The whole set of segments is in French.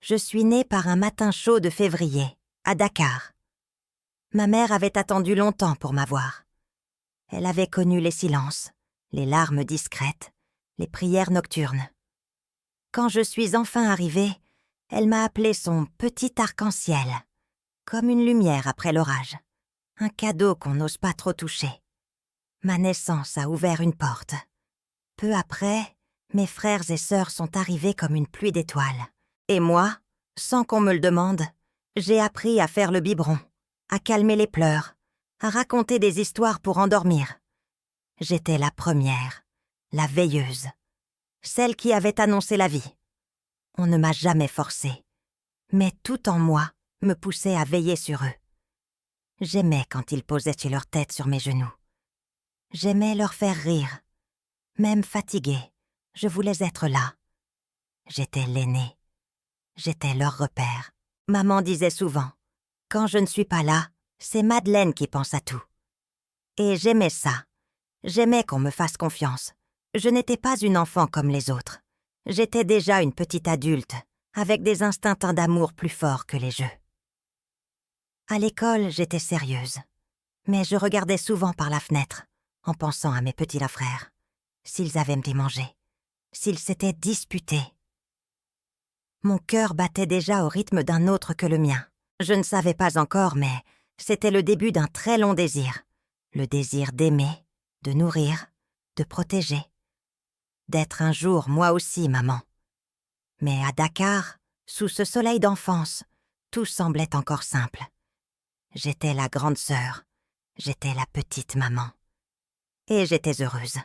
Je suis née par un matin chaud de février, à Dakar. Ma mère avait attendu longtemps pour m'avoir. Elle avait connu les silences, les larmes discrètes, les prières nocturnes. Quand je suis enfin arrivée, elle m'a appelé son petit arc-en-ciel, comme une lumière après l'orage, un cadeau qu'on n'ose pas trop toucher. Ma naissance a ouvert une porte. Peu après, mes frères et sœurs sont arrivés comme une pluie d'étoiles. Et moi, sans qu'on me le demande, j'ai appris à faire le biberon, à calmer les pleurs, à raconter des histoires pour endormir. J'étais la première, la veilleuse, celle qui avait annoncé la vie. On ne m'a jamais forcée, mais tout en moi me poussait à veiller sur eux. J'aimais quand ils posaient leur tête sur mes genoux. J'aimais leur faire rire. Même fatiguée, je voulais être là. J'étais l'aînée. J'étais leur repère. Maman disait souvent, « Quand je ne suis pas là, c'est Madeleine qui pense à tout. » Et j'aimais ça. J'aimais qu'on me fasse confiance. Je n'étais pas une enfant comme les autres. J'étais déjà une petite adulte, avec des instincts d'amour plus forts que les jeux. À l'école, j'étais sérieuse. Mais je regardais souvent par la fenêtre, en pensant à mes petits frères. S'ils avaient me démangé, s'ils s'étaient disputés. Mon cœur battait déjà au rythme d'un autre que le mien. Je ne savais pas encore, mais c'était le début d'un très long désir. Le désir d'aimer, de nourrir, de protéger. D'être un jour moi aussi maman. Mais à Dakar, sous ce soleil d'enfance, tout semblait encore simple. J'étais la grande sœur, j'étais la petite maman. Et j'étais heureuse.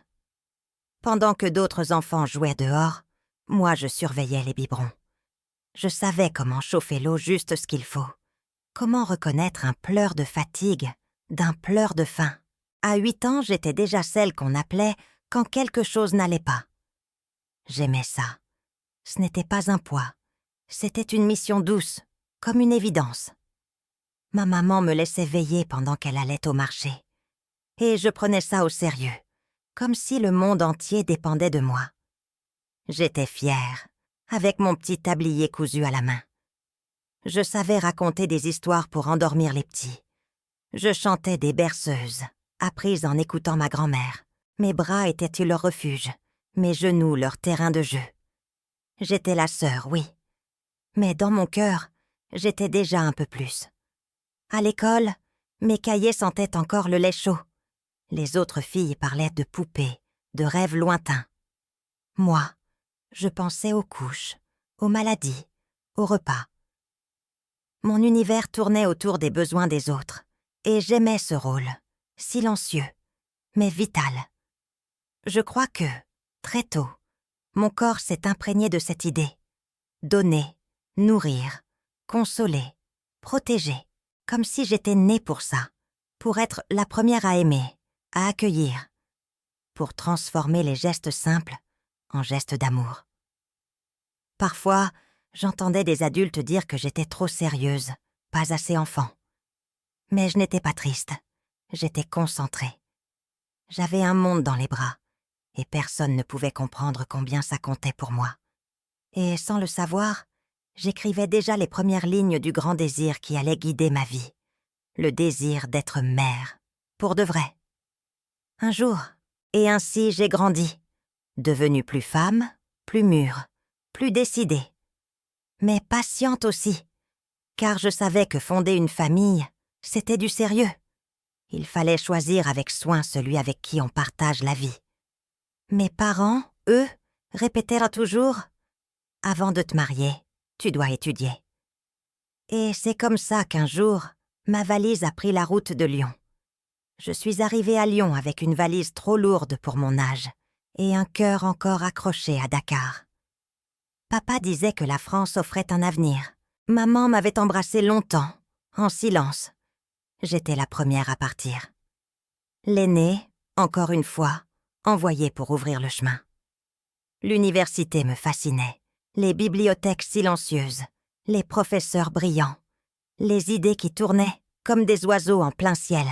Pendant que d'autres enfants jouaient dehors, moi je surveillais les biberons. Je savais comment chauffer l'eau juste ce qu'il faut. Comment reconnaître un pleur de fatigue d'un pleur de faim. À 8 ans, j'étais déjà celle qu'on appelait quand quelque chose n'allait pas. J'aimais ça. Ce n'était pas un poids. C'était une mission douce, comme une évidence. Ma maman me laissait veiller pendant qu'elle allait au marché. Et je prenais ça au sérieux, comme si le monde entier dépendait de moi. J'étais fière, avec mon petit tablier cousu à la main. Je savais raconter des histoires pour endormir les petits. Je chantais des berceuses, apprises en écoutant ma grand-mère. Mes bras étaient leur refuge, mes genoux leur terrain de jeu. J'étais la sœur, oui. Mais dans mon cœur, j'étais déjà un peu plus. À l'école, mes cahiers sentaient encore le lait chaud. Les autres filles parlaient de poupées, de rêves lointains. Moi, je pensais aux couches, aux maladies, aux repas. Mon univers tournait autour des besoins des autres, et j'aimais ce rôle, silencieux, mais vital. Je crois que, très tôt, mon corps s'est imprégné de cette idée. Donner, nourrir, consoler, protéger, comme si j'étais née pour ça, pour être la première à aimer, à accueillir, pour transformer les gestes simples en gestes d'amour. Parfois, j'entendais des adultes dire que j'étais trop sérieuse, pas assez enfant. Mais je n'étais pas triste, j'étais concentrée. J'avais un monde dans les bras, et personne ne pouvait comprendre combien ça comptait pour moi. Et sans le savoir, j'écrivais déjà les premières lignes du grand désir qui allait guider ma vie. Le désir d'être mère, pour de vrai. Un jour, et ainsi j'ai grandi, devenue plus femme, plus mûre, plus décidée. Mais patiente aussi, car je savais que fonder une famille, c'était du sérieux. Il fallait choisir avec soin celui avec qui on partage la vie. Mes parents, eux, répétèrent toujours « Avant de te marier, tu dois étudier ». Et c'est comme ça qu'un jour, ma valise a pris la route de Lyon. Je suis arrivée à Lyon avec une valise trop lourde pour mon âge et un cœur encore accroché à Dakar. Papa disait que la France offrait un avenir. Maman m'avait embrassée longtemps, en silence. J'étais la première à partir. L'aînée, encore une fois, envoyée pour ouvrir le chemin. L'université me fascinait, les bibliothèques silencieuses, les professeurs brillants, les idées qui tournaient comme des oiseaux en plein ciel.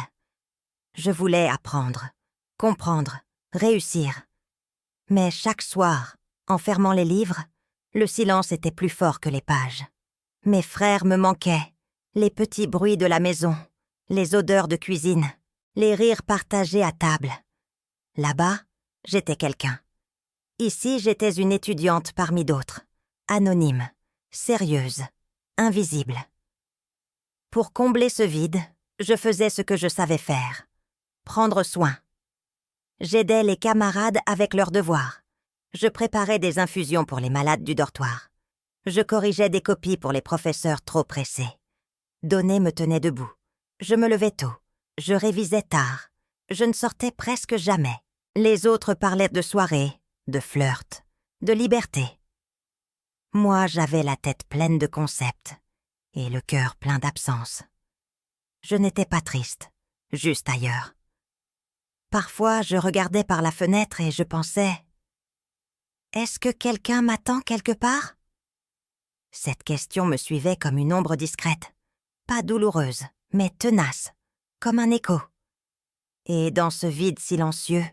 Je voulais apprendre, comprendre, réussir. Mais chaque soir, en fermant les livres, le silence était plus fort que les pages. Mes frères me manquaient, les petits bruits de la maison, les odeurs de cuisine, les rires partagés à table. Là-bas, j'étais quelqu'un. Ici, j'étais une étudiante parmi d'autres, anonyme, sérieuse, invisible. Pour combler ce vide, je faisais ce que je savais faire, prendre soin. J'aidais les camarades avec leurs devoirs. Je préparais des infusions pour les malades du dortoir. Je corrigeais des copies pour les professeurs trop pressés. Donner me tenait debout. Je me levais tôt. Je révisais tard. Je ne sortais presque jamais. Les autres parlaient de soirées, de flirt, de liberté. Moi, j'avais la tête pleine de concepts et le cœur plein d'absence. Je n'étais pas triste, juste ailleurs. Parfois, je regardais par la fenêtre et je pensais « Est-ce que quelqu'un m'attend quelque part ?» Cette question me suivait comme une ombre discrète, pas douloureuse, mais tenace, comme un écho. Et dans ce vide silencieux,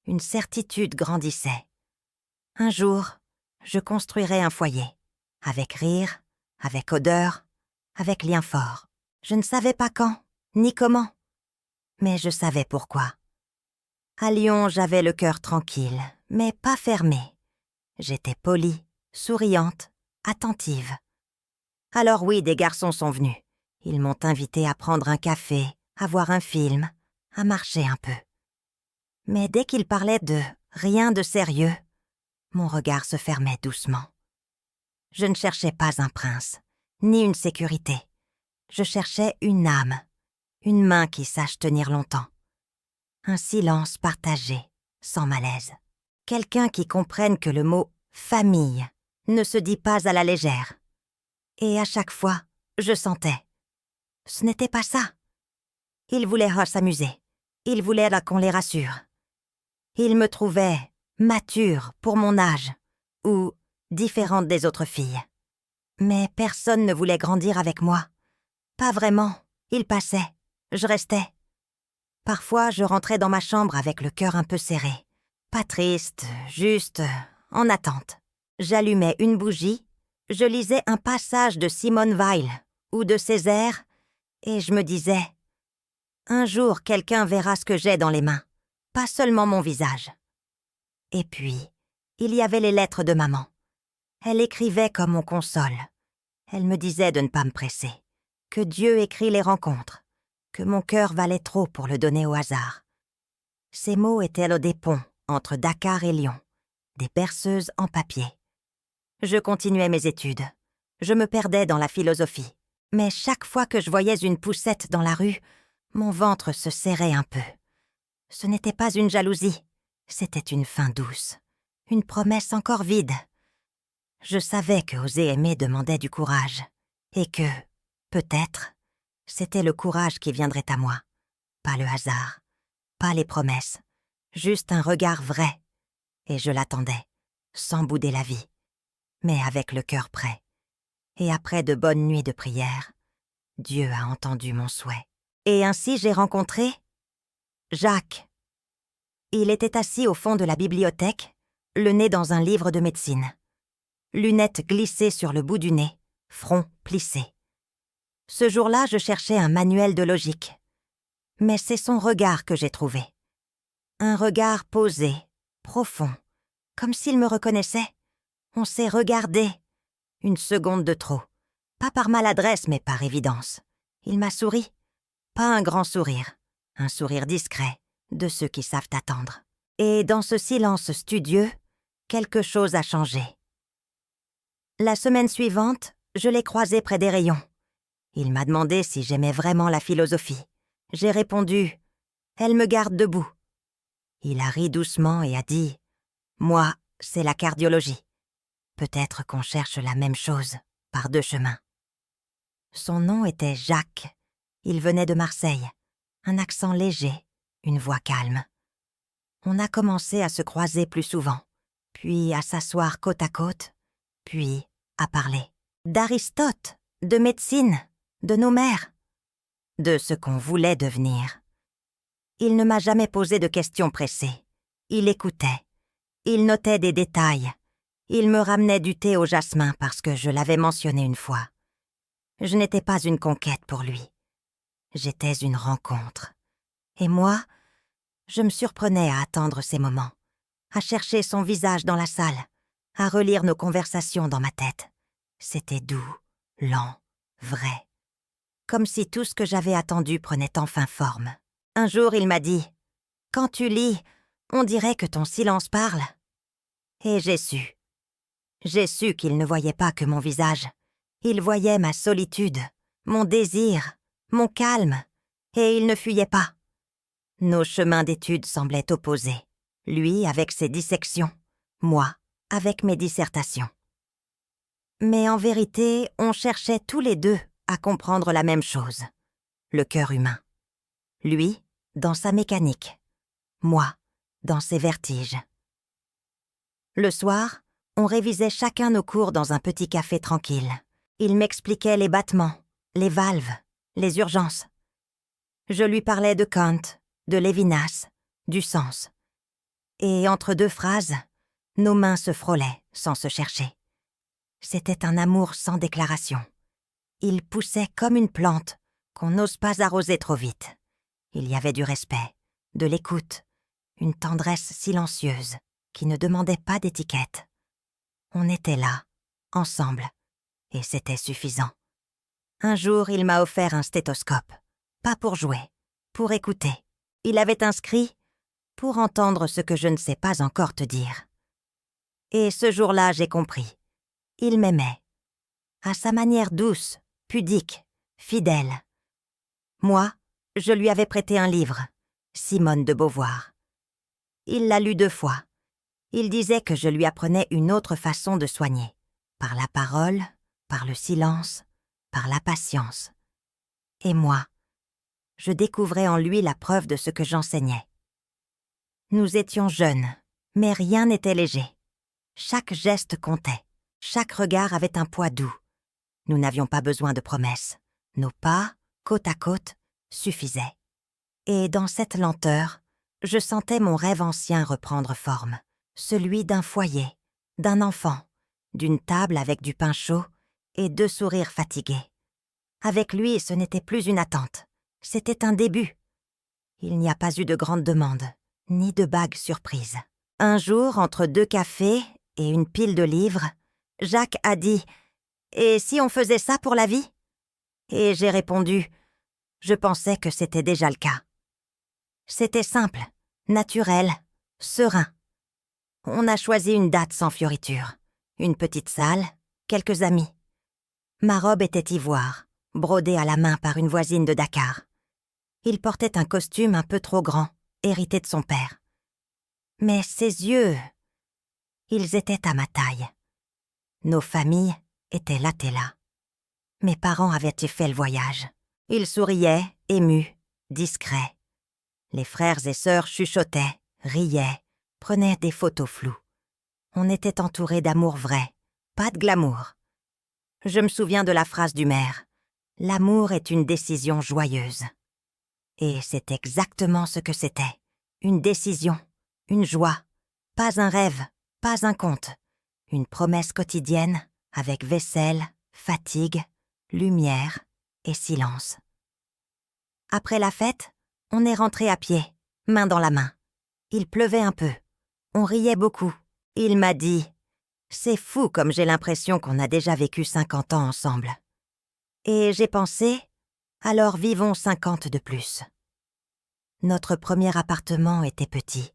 une certitude grandissait. Un jour, je construirais un foyer, avec rire, avec odeur, avec lien fort. Je ne savais pas quand, ni comment, mais je savais pourquoi. À Lyon, j'avais le cœur tranquille, mais pas fermé. J'étais polie, souriante, attentive. Alors oui, des garçons sont venus. Ils m'ont invitée à prendre un café, à voir un film, à marcher un peu. Mais dès qu'ils parlaient de rien de sérieux, mon regard se fermait doucement. Je ne cherchais pas un prince, ni une sécurité. Je cherchais une âme, une main qui sache tenir longtemps. Un silence partagé, sans malaise. Quelqu'un qui comprenne que le mot « famille » ne se dit pas à la légère. Et à chaque fois, je sentais. Ce n'était pas ça. Ils voulaient s'amuser. Ils voulaient qu'on les rassure. Ils me trouvaient mature pour mon âge, ou différente des autres filles. Mais personne ne voulait grandir avec moi. Pas vraiment. Ils passaient. Je restais. Parfois, je rentrais dans ma chambre avec le cœur un peu serré. Pas triste, juste en attente. J'allumais une bougie, je lisais un passage de Simone Weil ou de Césaire, et je me disais « Un jour, quelqu'un verra ce que j'ai dans les mains, pas seulement mon visage. » Et puis, il y avait les lettres de maman. Elle écrivait comme on console. Elle me disait de ne pas me presser, que Dieu écrit les rencontres, que mon cœur valait trop pour le donner au hasard. Ces mots étaient des ponts entre Dakar et Lyon, des berceuses en papier. Je continuais mes études. Je me perdais dans la philosophie. Mais chaque fois que je voyais une poussette dans la rue, mon ventre se serrait un peu. Ce n'était pas une jalousie, c'était une faim douce, une promesse encore vide. Je savais que oser aimer demandait du courage, et que, peut-être, c'était le courage qui viendrait à moi, pas le hasard, pas les promesses, juste un regard vrai, et je l'attendais, sans bouder la vie, mais avec le cœur prêt. Et après de bonnes nuits de prière, Dieu a entendu mon souhait. Et ainsi j'ai rencontré Jacques. Il était assis au fond de la bibliothèque, le nez dans un livre de médecine. Lunettes glissées sur le bout du nez, front plissé. Ce jour-là, je cherchais un manuel de logique. Mais c'est son regard que j'ai trouvé. Un regard posé, profond, comme s'il me reconnaissait. On s'est regardé. Une seconde de trop. Pas par maladresse, mais par évidence. Il m'a souri. Pas un grand sourire. Un sourire discret, de ceux qui savent attendre. Et dans ce silence studieux, quelque chose a changé. La semaine suivante, je l'ai croisé près des rayons. Il m'a demandé si j'aimais vraiment la philosophie. J'ai répondu « Elle me garde debout ». Il a ri doucement et a dit « Moi, c'est la cardiologie. Peut-être qu'on cherche la même chose, par deux chemins. » Son nom était Jacques. Il venait de Marseille. Un accent léger, une voix calme. On a commencé à se croiser plus souvent, puis à s'asseoir côte à côte, puis à parler. D'Aristote, de médecine, de nos mères, de ce qu'on voulait devenir. Il ne m'a jamais posé de questions pressées. Il écoutait. Il notait des détails. Il me ramenait du thé au jasmin parce que je l'avais mentionné une fois. Je n'étais pas une conquête pour lui. J'étais une rencontre. Et moi, je me surprenais à attendre ces moments, à chercher son visage dans la salle, à relire nos conversations dans ma tête. C'était doux, lent, vrai. Comme si tout ce que j'avais attendu prenait enfin forme. Un jour, il m'a dit « Quand tu lis, on dirait que ton silence parle. » Et j'ai su. J'ai su qu'il ne voyait pas que mon visage. Il voyait ma solitude, mon désir, mon calme, et il ne fuyait pas. Nos chemins d'études semblaient opposés. Lui avec ses dissections, moi avec mes dissertations. Mais en vérité, on cherchait tous les deux à comprendre la même chose, le cœur humain. Lui, dans sa mécanique. Moi, dans ses vertiges. Le soir, on révisait chacun nos cours dans un petit café tranquille. Il m'expliquait les battements, les valves, les urgences. Je lui parlais de Kant, de Lévinas, du sens. Et entre deux phrases, nos mains se frôlaient sans se chercher. C'était un amour sans déclaration. Il poussait comme une plante qu'on n'ose pas arroser trop vite. Il y avait du respect, de l'écoute, une tendresse silencieuse qui ne demandait pas d'étiquette. On était là, ensemble, et c'était suffisant. Un jour, il m'a offert un stéthoscope, pas pour jouer, pour écouter. Il avait inscrit « pour entendre ce que je ne sais pas encore te dire ». Et ce jour-là, j'ai compris. Il m'aimait. À sa manière douce, pudique, fidèle. Moi, je lui avais prêté un livre, Simone de Beauvoir. Il l'a lu 2 fois. Il disait que je lui apprenais une autre façon de soigner, par la parole, par le silence, par la patience. Et moi, je découvrais en lui la preuve de ce que j'enseignais. Nous étions jeunes, mais rien n'était léger. Chaque geste comptait, chaque regard avait un poids doux. Nous n'avions pas besoin de promesses. Nos pas, côte à côte, suffisaient. Et dans cette lenteur, je sentais mon rêve ancien reprendre forme, celui d'un foyer, d'un enfant, d'une table avec du pain chaud et 2 sourires fatigués. Avec lui, ce n'était plus une attente, c'était un début. Il n'y a pas eu de grande demande, ni de bague surprise. Un jour, entre 2 cafés et une pile de livres, Jacques a dit « Et si on faisait ça pour la vie ?» Et j'ai répondu « Je pensais que c'était déjà le cas. » C'était simple, naturel, serein. On a choisi une date sans fioriture, une petite salle, quelques amis. Ma robe était ivoire, brodée à la main par une voisine de Dakar. Il portait un costume un peu trop grand, hérité de son père. Mais ses yeux, ils étaient à ma taille. Nos familles étaient là et là. Mes parents avaient fait le voyage. Ils souriaient, émus, discrets. Les frères et sœurs chuchotaient, riaient, prenaient des photos floues. On était entourés d'amour vrai, pas de glamour. Je me souviens de la phrase du maire. L'amour est une décision joyeuse. Et c'est exactement ce que c'était. Une décision, une joie, pas un rêve, pas un conte. Une promesse quotidienne avec vaisselle, fatigue, lumière et silence. Après la fête, on est rentré à pied, main dans la main. Il pleuvait un peu. On riait beaucoup. Il m'a dit « C'est fou comme j'ai l'impression qu'on a déjà vécu 50 ans ensemble. » Et j'ai pensé « Alors vivons 50 de plus. » Notre premier appartement était petit,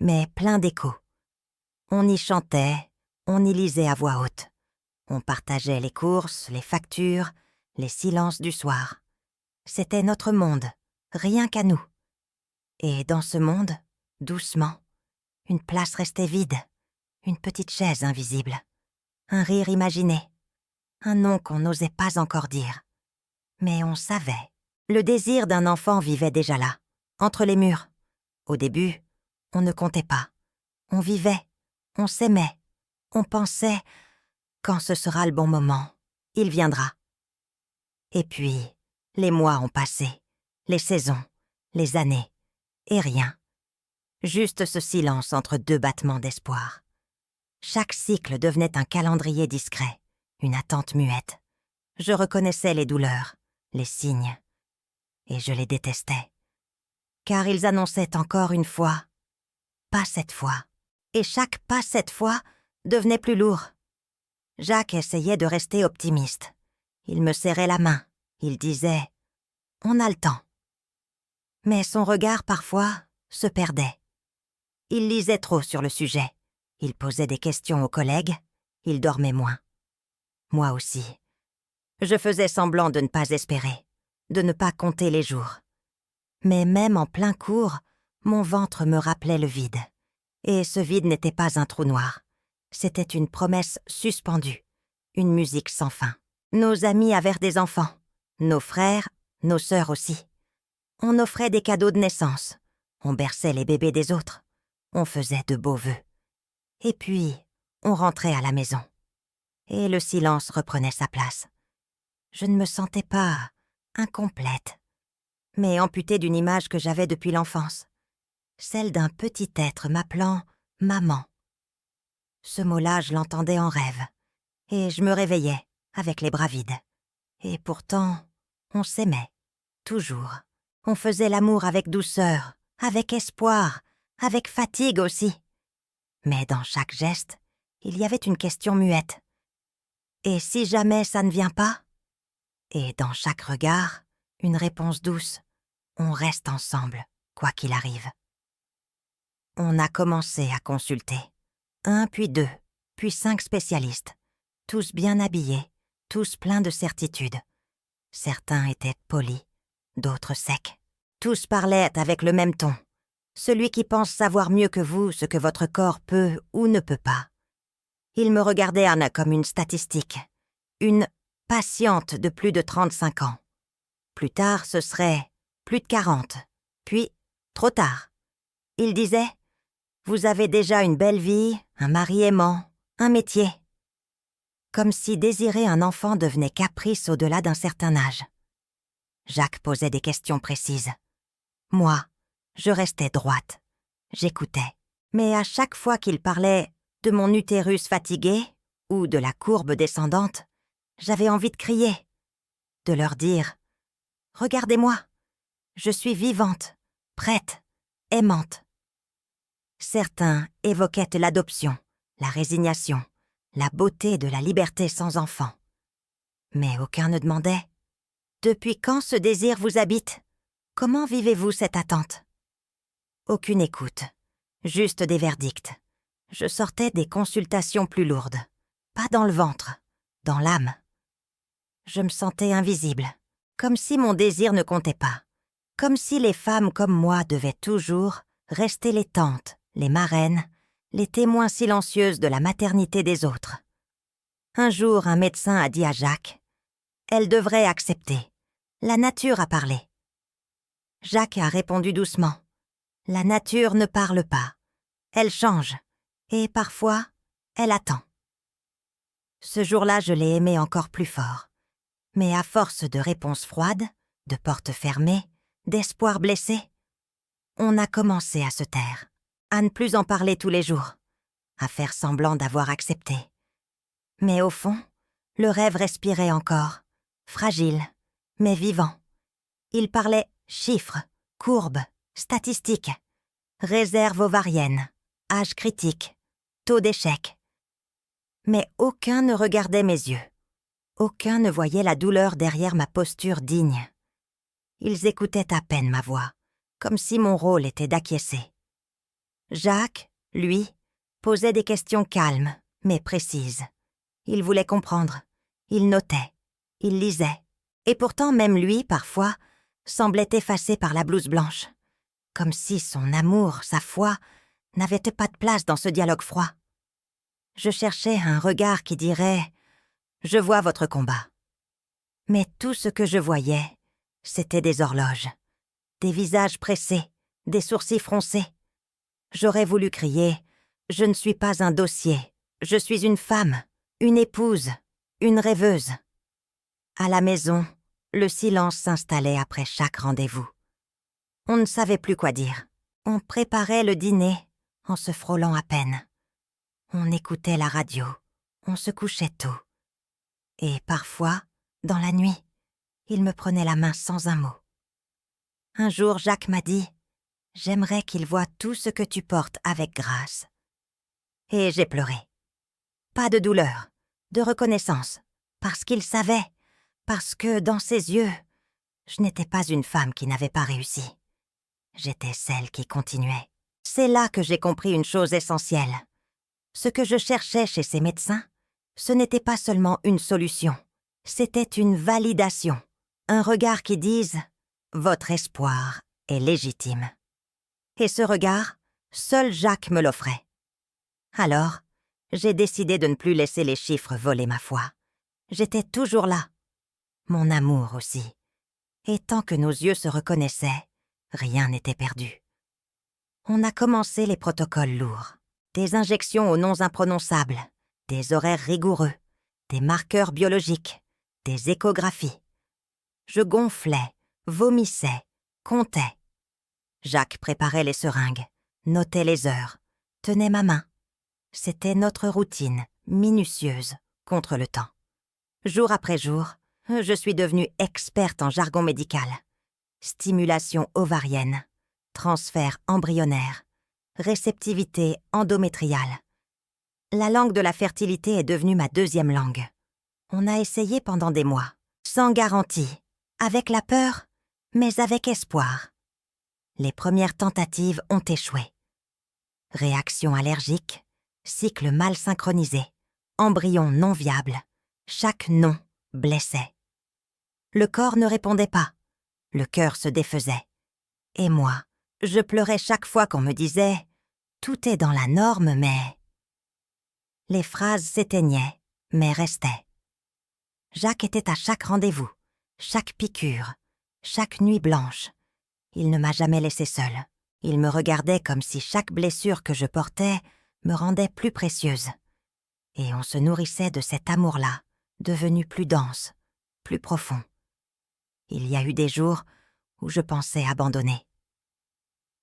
mais plein d'échos. On y chantait, on y lisait à voix haute. On partageait les courses, les factures, les silences du soir. C'était notre monde, rien qu'à nous. Et dans ce monde, doucement, une place restait vide, une petite chaise invisible, un rire imaginé, un nom qu'on n'osait pas encore dire. Mais on savait. Le désir d'un enfant vivait déjà là, entre les murs. Au début, on ne comptait pas. On vivait, on s'aimait, on pensait « Quand ce sera le bon moment, il viendra. » Et puis, les mois ont passé, les saisons, les années, et rien. Juste ce silence entre 2 battements d'espoir. Chaque cycle devenait un calendrier discret, une attente muette. Je reconnaissais les douleurs, les signes, et je les détestais. Car ils annonçaient encore une fois « pas cette fois ». Et chaque « pas cette fois » devenait plus lourd. Jacques essayait de rester optimiste. Il me serrait la main. Il disait « on a le temps ». Mais son regard, parfois, se perdait. Il lisait trop sur le sujet. Il posait des questions aux collègues. Il dormait moins. Moi aussi. Je faisais semblant de ne pas espérer, de ne pas compter les jours. Mais même en plein cours, mon ventre me rappelait le vide. Et ce vide n'était pas un trou noir. C'était une promesse suspendue, une musique sans fin. Nos amis avaient des enfants, nos frères, nos sœurs aussi. On offrait des cadeaux de naissance, on berçait les bébés des autres, on faisait de beaux vœux. Et puis, on rentrait à la maison. Et le silence reprenait sa place. Je ne me sentais pas incomplète, mais amputée d'une image que j'avais depuis l'enfance, celle d'un petit être m'appelant « maman ». Ce mot-là, je l'entendais en rêve, et je me réveillais avec les bras vides. Et pourtant, on s'aimait, toujours. On faisait l'amour avec douceur, avec espoir, avec fatigue aussi. Mais dans chaque geste, il y avait une question muette. Et si jamais ça ne vient pas? Et dans chaque regard, une réponse douce. On reste ensemble, quoi qu'il arrive. On a commencé à consulter. 1, puis 2, puis 5 spécialistes. Tous bien habillés, tous pleins de certitudes. Certains étaient polis, d'autres secs. Tous parlaient avec le même ton. Celui qui pense savoir mieux que vous ce que votre corps peut ou ne peut pas. Ils me regardaient Anna comme une statistique, une patiente de plus de 35 ans. Plus tard, ce serait plus de 40, puis trop tard. Ils disaient « Vous avez déjà une belle vie, un mari aimant, un métier. » Comme si désirer un enfant devenait caprice au-delà d'un certain âge. Jacques posait des questions précises. Moi, je restais droite. J'écoutais. Mais à chaque fois qu'il parlait de mon utérus fatigué ou de la courbe descendante, j'avais envie de crier, de leur dire « Regardez-moi, je suis vivante, prête, aimante. » Certains évoquaient l'adoption, la résignation, la beauté de la liberté sans enfant. Mais aucun ne demandait « Depuis quand ce désir vous habite? Comment vivez-vous cette attente ?» Aucune écoute, juste des verdicts. Je sortais des consultations plus lourdes, pas dans le ventre, dans l'âme. Je me sentais invisible, comme si mon désir ne comptait pas, comme si les femmes comme moi devaient toujours rester les tantes, les marraines, les témoins silencieuses de la maternité des autres. Un jour, un médecin a dit à Jacques « Elle devrait accepter. La nature a parlé. » Jacques a répondu doucement « La nature ne parle pas. Elle change. Et parfois, elle attend. » Ce jour-là, je l'ai aimé encore plus fort. Mais à force de réponses froides, de portes fermées, d'espoirs blessés, on a commencé à se taire, à ne plus en parler tous les jours, à faire semblant d'avoir accepté. Mais au fond, le rêve respirait encore, fragile, mais vivant. Il parlait chiffres, courbes, statistiques, réserve ovarienne, âge critique, taux d'échec. Mais aucun ne regardait mes yeux. Aucun ne voyait la douleur derrière ma posture digne. Ils écoutaient à peine ma voix, comme si mon rôle était d'acquiescer. Jacques, lui, posait des questions calmes, mais précises. Il voulait comprendre. Il notait. Il lisait. Et pourtant, même lui, parfois, semblait effacé par la blouse blanche. Comme si son amour, sa foi, n'avaient pas de place dans ce dialogue froid. Je cherchais un regard qui dirait « Je vois votre combat ». Mais tout ce que je voyais, c'était des horloges, des visages pressés, des sourcils froncés. J'aurais voulu crier « Je ne suis pas un dossier, je suis une femme, une épouse, une rêveuse ». À la maison, le silence s'installait après chaque rendez-vous. On ne savait plus quoi dire. On préparait le dîner en se frôlant à peine. On écoutait la radio, on se couchait tôt. Et parfois, Dans la nuit, il me prenait la main sans un mot. Un jour, Jacques m'a dit « J'aimerais qu'il voie tout ce que tu portes avec grâce. » Et j'ai pleuré. Pas de douleur, de reconnaissance, parce qu'il savait, parce que dans ses yeux, je n'étais pas une femme qui n'avait pas réussi. J'étais celle qui continuait. C'est là que j'ai compris une chose essentielle. Ce que je cherchais chez ces médecins, ce n'était pas seulement une solution, c'était une validation, un regard qui dise « Votre espoir est légitime ». Et ce regard, seul Jacques me l'offrait. Alors, j'ai décidé de ne plus laisser les chiffres voler ma foi. J'étais toujours là. Mon amour aussi. Et tant que nos yeux se reconnaissaient, rien n'était perdu. On a commencé les protocoles lourds. Des injections aux noms imprononçables, des horaires rigoureux, des marqueurs biologiques, des échographies. Je gonflais, vomissais, comptais. Jacques préparait les seringues, notait les heures, tenait ma main. C'était notre routine, minutieuse, contre le temps. Jour après jour, je suis devenue experte en jargon médical. Stimulation ovarienne, transfert embryonnaire, réceptivité endométriale. La langue de la fertilité est devenue ma deuxième langue. On a essayé pendant des mois, sans garantie, avec la peur, mais avec espoir. Les premières tentatives ont échoué. Réaction allergique, cycle mal synchronisé, embryon non viable, chaque non blessait. Le corps ne répondait pas, le cœur se défaisait. Et moi, je pleurais chaque fois qu'on me disait « Tout est dans la norme, mais… » Les phrases s'éteignaient, mais restaient. Jacques était à chaque rendez-vous, chaque piqûre, chaque nuit blanche. Il ne m'a jamais laissée seule. Il me regardait comme si chaque blessure que je portais me rendait plus précieuse. Et on se nourrissait de cet amour-là, devenu plus dense, plus profond. Il y a eu des jours où je pensais abandonner.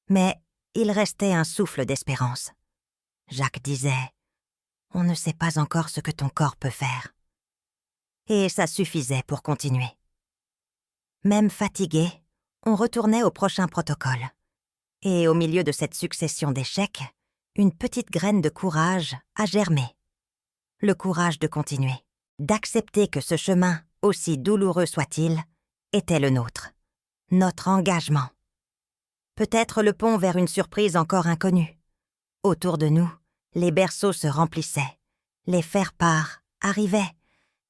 Mais il restait un souffle d'espérance. Jacques disait « On ne sait pas encore ce que ton corps peut faire. » Et ça suffisait pour continuer. Même fatigué, on retournait au prochain protocole. Et au milieu de cette succession d'échecs, une petite graine de courage a germé. Le courage de continuer, d'accepter que ce chemin, aussi douloureux soit-il, était le nôtre, notre engagement. Peut-être le pont vers une surprise encore inconnue. Autour de nous, les berceaux se remplissaient, les faire-part arrivaient,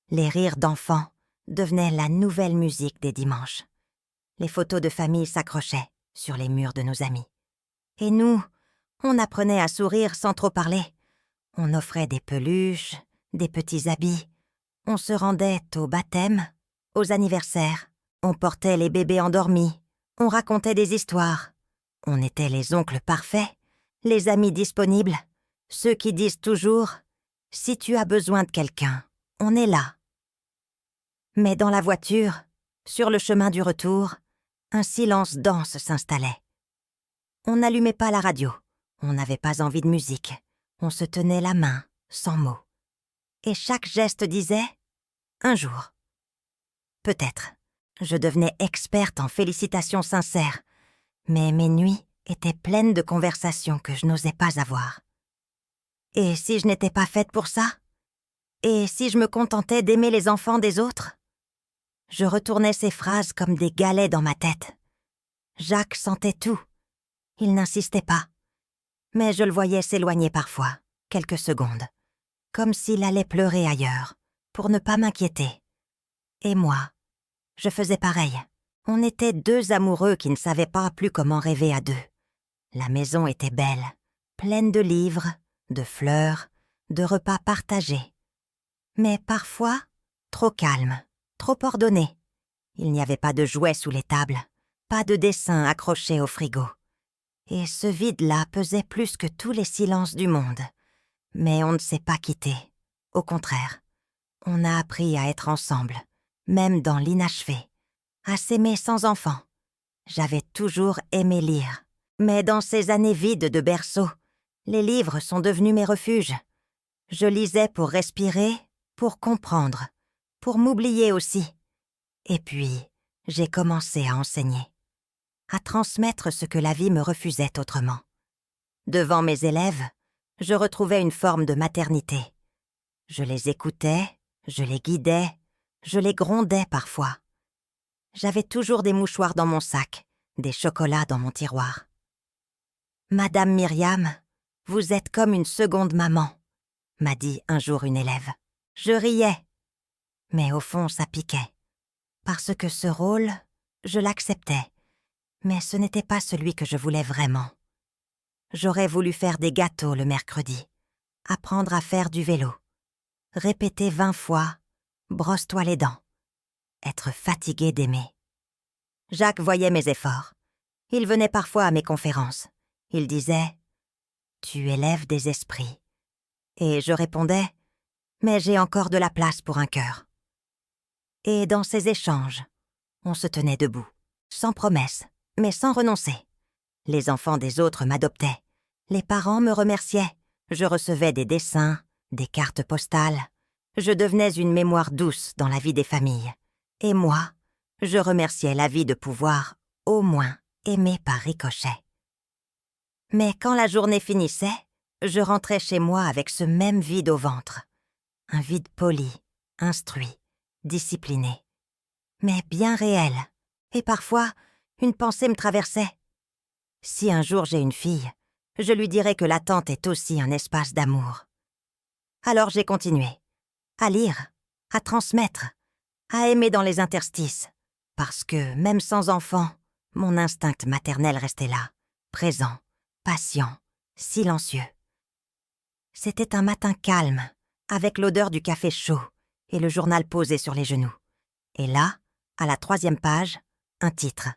les rires d'enfants devenaient la nouvelle musique des dimanches. Les photos de famille s'accrochaient sur les murs de nos amis. Et nous, on apprenait à sourire sans trop parler. On offrait des peluches, des petits habits. On se rendait aux baptêmes, aux anniversaires. On portait les bébés endormis. On racontait des histoires. On était les oncles parfaits, les amis disponibles, ceux qui disent toujours « Si tu as besoin de quelqu'un, on est là ». Mais dans la voiture, sur le chemin du retour, un silence dense s'installait. On n'allumait pas la radio, on n'avait pas envie de musique, on se tenait la main, sans mots. Et chaque geste disait « un jour ». Peut-être, je devenais experte en félicitations sincères, mais mes nuits étaient pleines de conversations que je n'osais pas avoir. Et si je n'étais pas faite pour ça? Et si je me contentais d'aimer les enfants des autres? Je retournais ces phrases comme des galets dans ma tête. Jacques sentait tout. Il n'insistait pas. Mais je le voyais s'éloigner parfois, quelques secondes, comme s'il allait pleurer ailleurs, pour ne pas m'inquiéter. Et moi, je faisais pareil. On était deux amoureux qui ne savaient pas plus comment rêver à deux. La maison était belle, pleine de livres, de fleurs, de repas partagés. Mais parfois, trop calme, trop ordonné. Il n'y avait pas de jouets sous les tables, pas de dessins accrochés au frigo. Et ce vide-là pesait plus que tous les silences du monde. Mais on ne s'est pas quitté. Au contraire, on a appris à être ensemble, même dans l'inachevé, à s'aimer sans enfant. J'avais toujours aimé lire. Mais dans ces années vides de berceau, les livres sont devenus mes refuges. Je lisais pour respirer, pour comprendre, pour m'oublier aussi. Et puis, j'ai commencé à enseigner, à transmettre ce que la vie me refusait autrement. Devant mes élèves, je retrouvais une forme de maternité. Je les écoutais, je les guidais, je les grondais parfois. J'avais toujours des mouchoirs dans mon sac, des chocolats dans mon tiroir. « Madame Myriam, vous êtes comme une seconde maman », m'a dit un jour une élève. Je riais, mais au fond ça piquait, parce que ce rôle, je l'acceptais, mais ce n'était pas celui que je voulais vraiment. J'aurais voulu faire des gâteaux le mercredi, apprendre à faire du vélo, répéter 20 fois « brosse-toi les dents », être fatiguée d'aimer. Jacques voyait mes efforts. Il venait parfois à mes conférences. Il disait « Tu élèves des esprits ». Et je répondais « Mais j'ai encore de la place pour un cœur ». Et dans ces échanges, on se tenait debout, sans promesse, mais sans renoncer. Les enfants des autres m'adoptaient. Les parents me remerciaient. Je recevais des dessins, des cartes postales. Je devenais une mémoire douce dans la vie des familles. Et moi, je remerciais la vie de pouvoir, au moins, aimer par ricochet. Mais quand la journée finissait, je rentrais chez moi avec ce même vide au ventre. Un vide poli, instruit, discipliné. Mais bien réel. Et parfois, une pensée me traversait. Si un jour j'ai une fille, je lui dirai que l'attente est aussi un espace d'amour. Alors j'ai continué. À lire, à transmettre, à aimer dans les interstices. Parce que, même sans enfant, mon instinct maternel restait là, présent, patient, silencieux. C'était un matin calme, avec l'odeur du café chaud et le journal posé sur les genoux. Et là, à la 3e page, un titre.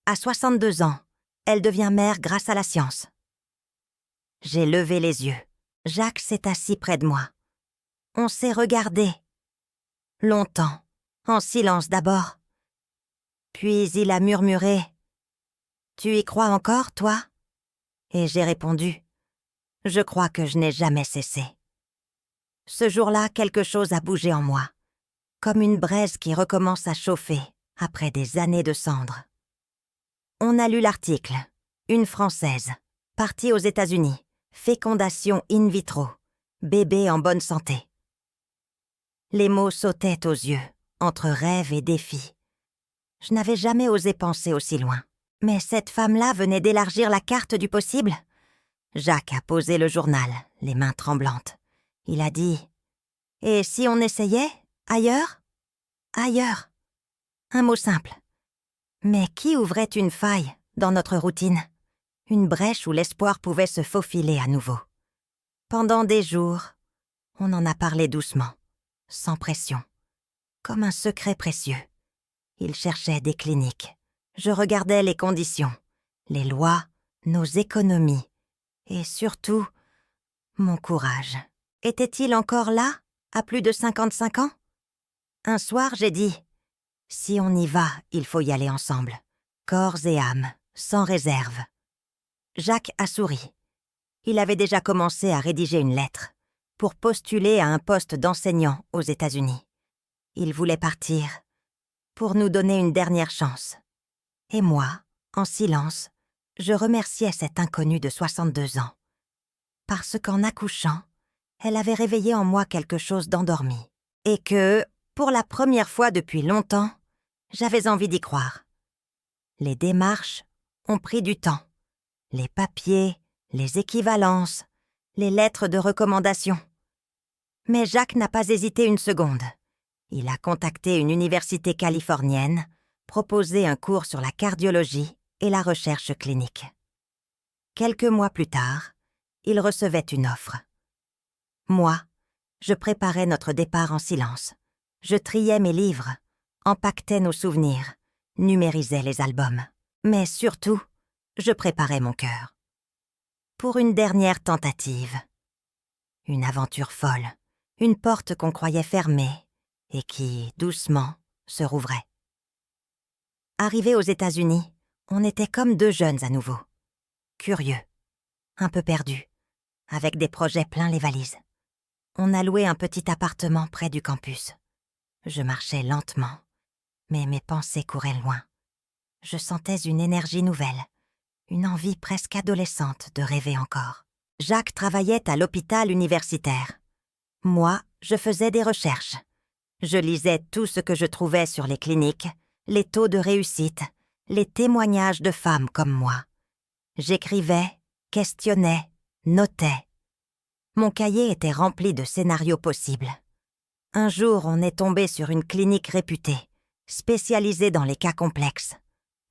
À 62 ans, elle devient mère grâce à la science. J'ai levé les yeux. Jacques s'est assis près de moi. On s'est regardé. Longtemps, en silence d'abord. Puis il a murmuré « Tu y crois encore, toi ?» Et j'ai répondu « Je crois que je n'ai jamais cessé. » Ce jour-là, quelque chose a bougé en moi, comme une braise qui recommence à chauffer après des années de cendres. On a lu l'article, une Française, partie aux États-Unis, fécondation in vitro, bébé en bonne santé. Les mots sautaient aux yeux, entre rêve et défi. Je n'avais jamais osé penser aussi loin. Mais cette femme-là venait d'élargir la carte du possible. Jacques a posé le journal, les mains tremblantes. Il a dit « Et si on essayait, ailleurs ?» Ailleurs. Un mot simple. Mais qui ouvrait une faille dans notre routine? Une brèche où l'espoir pouvait se faufiler à nouveau. Pendant des jours, on en a parlé doucement, sans pression, comme un secret précieux. Il cherchait des cliniques. Je regardais les conditions, les lois, nos économies, et surtout, mon courage. Était-il encore là, à plus de 55 ans? Un soir, j'ai dit « Si on y va, il faut y aller ensemble, corps et âme, sans réserve. » Jacques a souri. Il avait déjà commencé à rédiger une lettre pour postuler à un poste d'enseignant aux États-Unis. Il voulait partir pour nous donner une dernière chance. Et moi, en silence, je remerciais cette inconnue de 62 ans. Parce qu'en accouchant, elle avait réveillé en moi quelque chose d'endormi. Et que, pour la première fois depuis longtemps, j'avais envie d'y croire. Les démarches ont pris du temps. Les papiers, les équivalences, les lettres de recommandation. Mais Jacques n'a pas hésité une seconde. Il a contacté une université californienne, proposé un cours sur la cardiologie et la recherche clinique. Quelques mois plus tard, il recevait une offre. Moi, je préparais notre départ en silence. Je triais mes livres, empaquetais nos souvenirs, numérisais les albums. Mais surtout, je préparais mon cœur. Pour une dernière tentative. Une aventure folle, une porte qu'on croyait fermée et qui, doucement, se rouvrait. Arrivés aux États-Unis, on était comme deux jeunes à nouveau. Curieux, un peu perdus, avec des projets plein les valises. On a loué un petit appartement près du campus. Je marchais lentement. Mais mes pensées couraient loin. Je sentais une énergie nouvelle, une envie presque adolescente de rêver encore. Jacques travaillait à l'hôpital universitaire. Moi, je faisais des recherches. Je lisais tout ce que je trouvais sur les cliniques, les taux de réussite, les témoignages de femmes comme moi. J'écrivais, questionnais, notais. Mon cahier était rempli de scénarios possibles. Un jour, on est tombé sur une clinique réputée, spécialisée dans les cas complexes.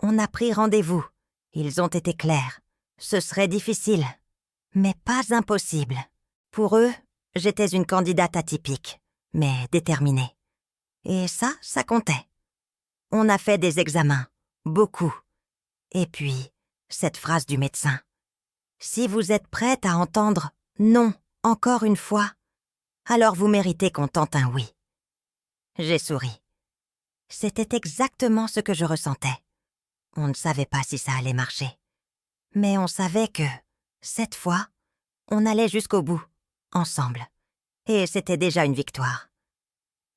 On a pris rendez-vous. Ils ont été clairs. Ce serait difficile, mais pas impossible. Pour eux, j'étais une candidate atypique, mais déterminée. Et ça comptait. On a fait des examens, beaucoup. Et puis, cette phrase du médecin. « Si vous êtes prête à entendre « non » encore une fois, alors vous méritez qu'on tente un « oui ». J'ai souri. C'était exactement ce que je ressentais. On ne savait pas si ça allait marcher. Mais on savait que, cette fois, on allait jusqu'au bout, ensemble. Et c'était déjà une victoire.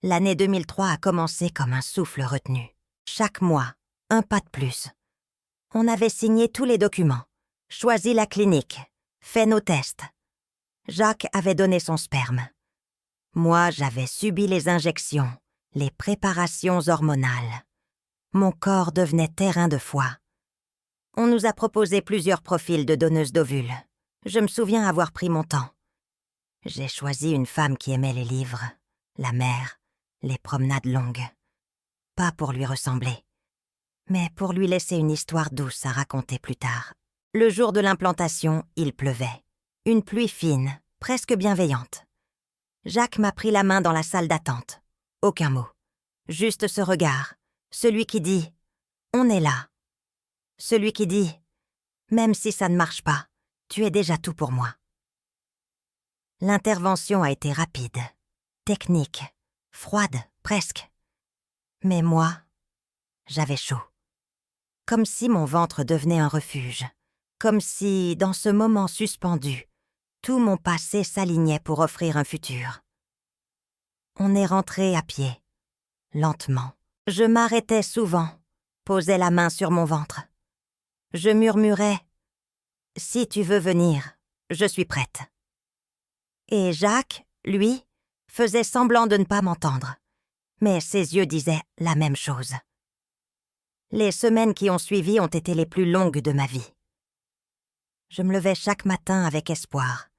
L'année 2003 a commencé comme un souffle retenu. Chaque mois, un pas de plus. On avait signé tous les documents, choisi la clinique, fait nos tests. Jacques avait donné son sperme. Moi, j'avais subi les injections, les préparations hormonales. Mon corps devenait terrain de foie. On nous a proposé plusieurs profils de donneuses d'ovules. Je me souviens avoir pris mon temps. J'ai choisi une femme qui aimait les livres, la mer, les promenades longues. Pas pour lui ressembler, mais pour lui laisser une histoire douce à raconter plus tard. Le jour de l'implantation, il pleuvait. Une pluie fine, presque bienveillante. Jacques m'a pris la main dans la salle d'attente. Aucun mot. Juste ce regard. Celui qui dit « On est là ». Celui qui dit « Même si ça ne marche pas, tu es déjà tout pour moi ». L'intervention a été rapide, technique, froide, presque. Mais moi, j'avais chaud. Comme si mon ventre devenait un refuge. Comme si, dans ce moment suspendu, tout mon passé s'alignait pour offrir un futur. On est rentré à pied, lentement. Je m'arrêtais souvent, posais la main sur mon ventre. Je murmurais « Si tu veux venir, je suis prête ». Et Jacques, lui, faisait semblant de ne pas m'entendre, mais ses yeux disaient la même chose. Les semaines qui ont suivi ont été les plus longues de ma vie. Je me levais chaque matin avec espoir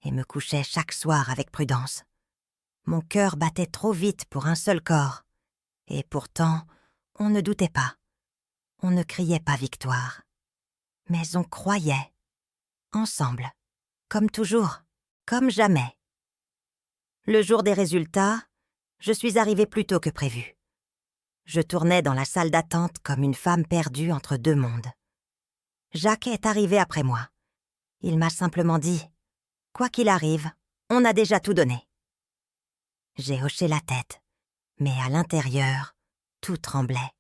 et me couchais chaque soir avec prudence. Mon cœur battait trop vite pour un seul corps, et pourtant, on ne doutait pas. On ne criait pas victoire. Mais on croyait, ensemble, comme toujours, comme jamais. Le jour des résultats, je suis arrivée plus tôt que prévu. Je tournais dans la salle d'attente comme une femme perdue entre deux mondes. Jacques est arrivé après moi. Il m'a simplement dit « Quoi qu'il arrive, on a déjà tout donné ». J'ai hoché la tête, mais à l'intérieur, tout tremblait.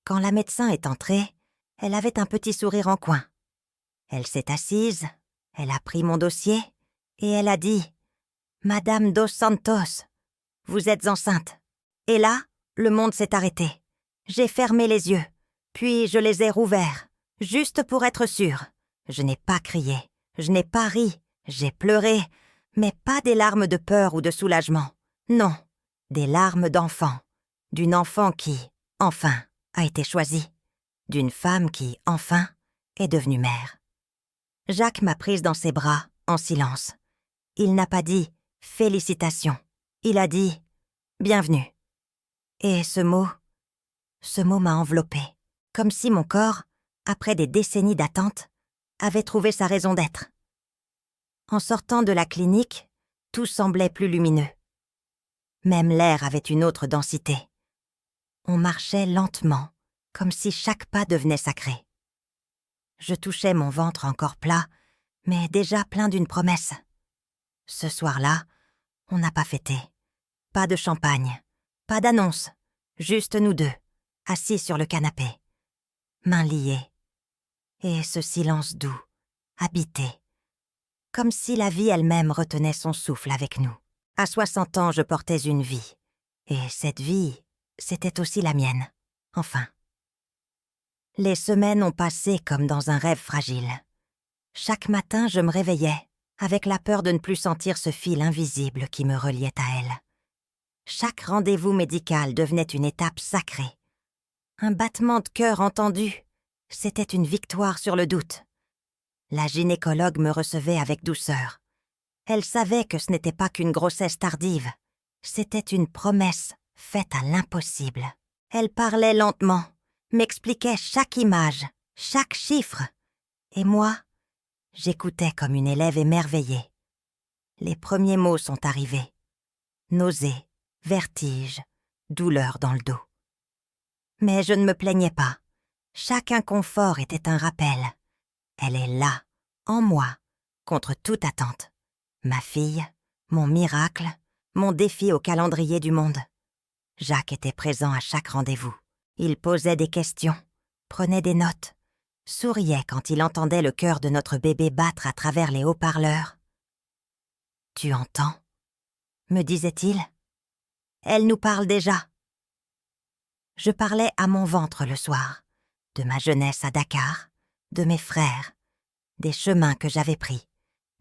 Quand la médecin est entrée, elle avait un petit sourire en coin. Elle s'est assise, elle a pris mon dossier et elle a dit « Madame Dos Santos, vous êtes enceinte ». Et là, le monde s'est arrêté. J'ai fermé les yeux, puis je les ai rouverts, juste pour être sûre. Je n'ai pas crié, je n'ai pas ri, j'ai pleuré, mais pas des larmes de peur ou de soulagement. Non, des larmes d'enfant, d'une enfant qui, enfin, a été choisie, d'une femme qui, enfin, est devenue mère. Jacques m'a prise dans ses bras, en silence. Il n'a pas dit « félicitations », il a dit « bienvenue ». Et ce mot m'a enveloppée, comme si mon corps, après des décennies d'attente, avait trouvé sa raison d'être. En sortant de la clinique, tout semblait plus lumineux. Même l'air avait une autre densité. On marchait lentement, comme si chaque pas devenait sacré. Je touchais mon ventre encore plat, mais déjà plein d'une promesse. Ce soir-là, on n'a pas fêté. Pas de champagne, pas d'annonce, juste nous deux, assis sur le canapé, mains liées. Et ce silence doux, habité, comme si la vie elle-même retenait son souffle avec nous. À 60 ans, je portais une vie. Et cette vie, c'était aussi la mienne, enfin. Les semaines ont passé comme dans un rêve fragile. Chaque matin, je me réveillais, avec la peur de ne plus sentir ce fil invisible qui me reliait à elle. Chaque rendez-vous médical devenait une étape sacrée. Un battement de cœur entendu, c'était une victoire sur le doute. La gynécologue me recevait avec douceur. Elle savait que ce n'était pas qu'une grossesse tardive. C'était une promesse faite à l'impossible. Elle parlait lentement, m'expliquait chaque image, chaque chiffre. Et moi, j'écoutais comme une élève émerveillée. Les premiers mots sont arrivés. Nausées, vertige, douleur dans le dos. Mais je ne me plaignais pas. Chaque inconfort était un rappel. Elle est là, en moi, contre toute attente. Ma fille, mon miracle, mon défi au calendrier du monde. Jacques était présent à chaque rendez-vous. Il posait des questions, prenait des notes, souriait quand il entendait le cœur de notre bébé battre à travers les haut-parleurs. « Tu entends ?» me disait-il. « Elle nous parle déjà. » Je parlais à mon ventre le soir, de ma jeunesse à Dakar, de mes frères, des chemins que j'avais pris,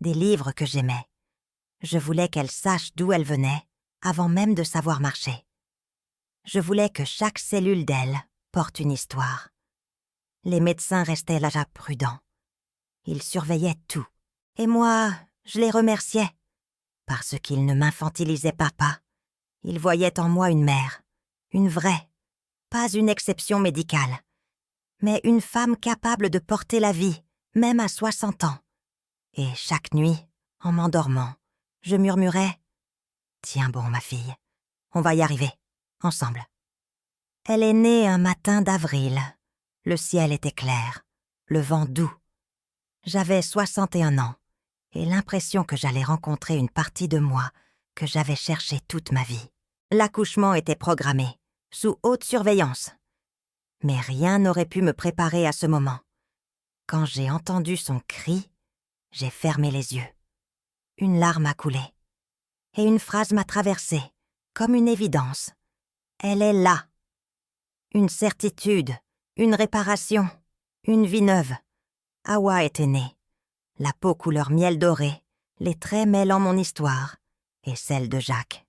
des livres que j'aimais. Je voulais qu'elle sache d'où elle venait, avant même de savoir marcher. Je voulais que chaque cellule d'elle porte une histoire. Les médecins restaient là prudents. Ils surveillaient tout. Et moi, je les remerciais. Parce qu'ils ne m'infantilisaient pas. Ils voyaient en moi une mère, une vraie, pas une exception médicale, mais une femme capable de porter la vie, même à 60 ans. Et chaque nuit, en m'endormant, je murmurais « Tiens bon, ma fille, on va y arriver, ensemble. » Elle est née un matin d'avril. Le ciel était clair, le vent doux. J'avais 61 ans et l'impression que j'allais rencontrer une partie de moi que j'avais cherchée toute ma vie. L'accouchement était programmé, sous haute surveillance. Mais rien n'aurait pu me préparer à ce moment. Quand j'ai entendu son cri, j'ai fermé les yeux. Une larme a coulé. Et une phrase m'a traversée, comme une évidence. Elle est là. Une certitude, une réparation, une vie neuve. Hawa était née. La peau couleur miel doré, les traits mêlant mon histoire et celle de Jacques.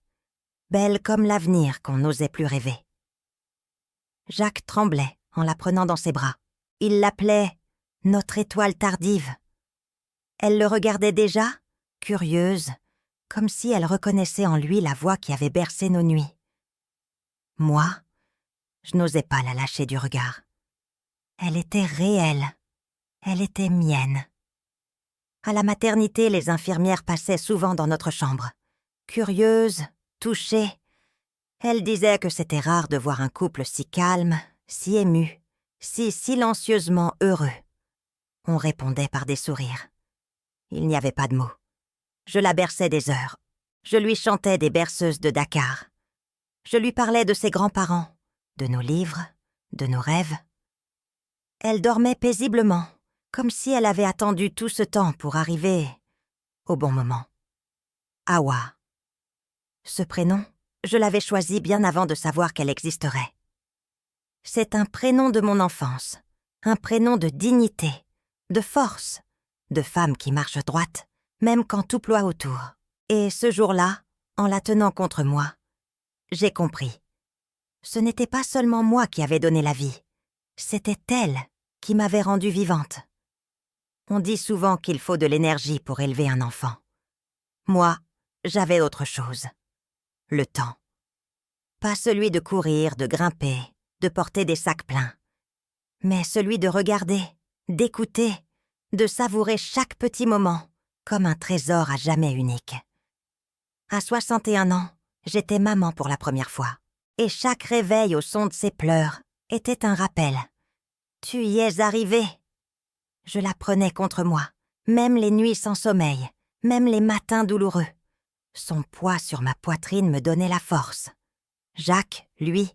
Belle comme l'avenir qu'on n'osait plus rêver. Jacques tremblait en la prenant dans ses bras. Il l'appelait « notre étoile tardive ». Elle le regardait déjà, curieuse, comme si elle reconnaissait en lui la voix qui avait bercé nos nuits. Moi, je n'osais pas la lâcher du regard. Elle était réelle. Elle était mienne. À la maternité, les infirmières passaient souvent dans notre chambre. Curieuses, touchées. Elles disaient que c'était rare de voir un couple si calme, si ému, si silencieusement heureux. On répondait par des sourires. Il n'y avait pas de mots. Je la berçais des heures. Je lui chantais des berceuses de Dakar. Je lui parlais de ses grands-parents, de nos livres, de nos rêves. Elle dormait paisiblement, comme si elle avait attendu tout ce temps pour arriver au bon moment. Hawa. Ce prénom, je l'avais choisi bien avant de savoir qu'elle existerait. C'est un prénom de mon enfance, un prénom de dignité, de force, de femme qui marche droite, même quand tout ploie autour. Et ce jour-là, en la tenant contre moi, j'ai compris. Ce n'était pas seulement moi qui avais donné la vie, c'était elle qui m'avait rendue vivante. On dit souvent qu'il faut de l'énergie pour élever un enfant. Moi, j'avais autre chose. Le temps. Pas celui de courir, de grimper, de porter des sacs pleins, mais celui de regarder, d'écouter, de savourer chaque petit moment comme un trésor à jamais unique. À 61 ans, j'étais maman pour la première fois, et chaque réveil au son de ses pleurs était un rappel. « Tu y es arrivée !» Je la prenais contre moi, même les nuits sans sommeil, même les matins douloureux. Son poids sur ma poitrine me donnait la force. Jacques, lui,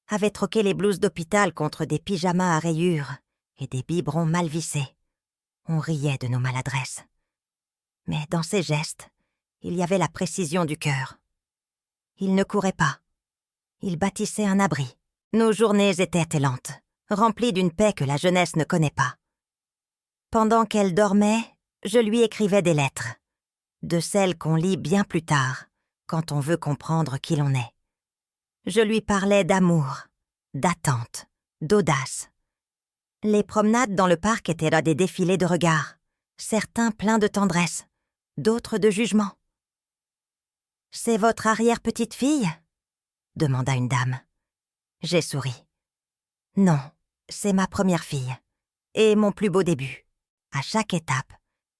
avait troqué les blouses d'hôpital contre des pyjamas à rayures et des biberons mal vissés. On riait de nos maladresses. Mais dans ses gestes, il y avait la précision du cœur. Il ne courait pas. Il bâtissait un abri. Nos journées étaient lentes, remplies d'une paix que la jeunesse ne connaît pas. Pendant qu'elle dormait, je lui écrivais des lettres, de celles qu'on lit bien plus tard, quand on veut comprendre qui l'on est. Je lui parlais d'amour, d'attente, d'audace. Les promenades dans le parc étaient là des défilés de regards, certains pleins de tendresse, d'autres de jugement. « C'est votre arrière-petite-fille » demanda une dame. J'ai souri. « Non, c'est ma première fille, et mon plus beau début. À chaque étape,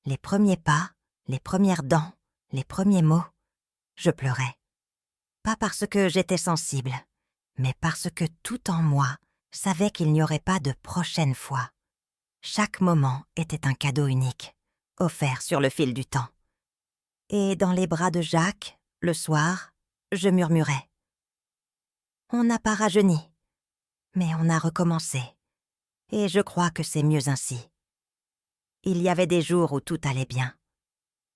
les premiers pas, les premières dents, les premiers mots, je pleurais. Pas parce que j'étais sensible, mais parce que tout en moi savait qu'il n'y aurait pas de prochaine fois. Chaque moment était un cadeau unique, offert sur le fil du temps. Et dans les bras de Jacques, le soir, je murmurais. On n'a pas rajeuni, mais on a recommencé. Et je crois que c'est mieux ainsi. Il y avait des jours où tout allait bien,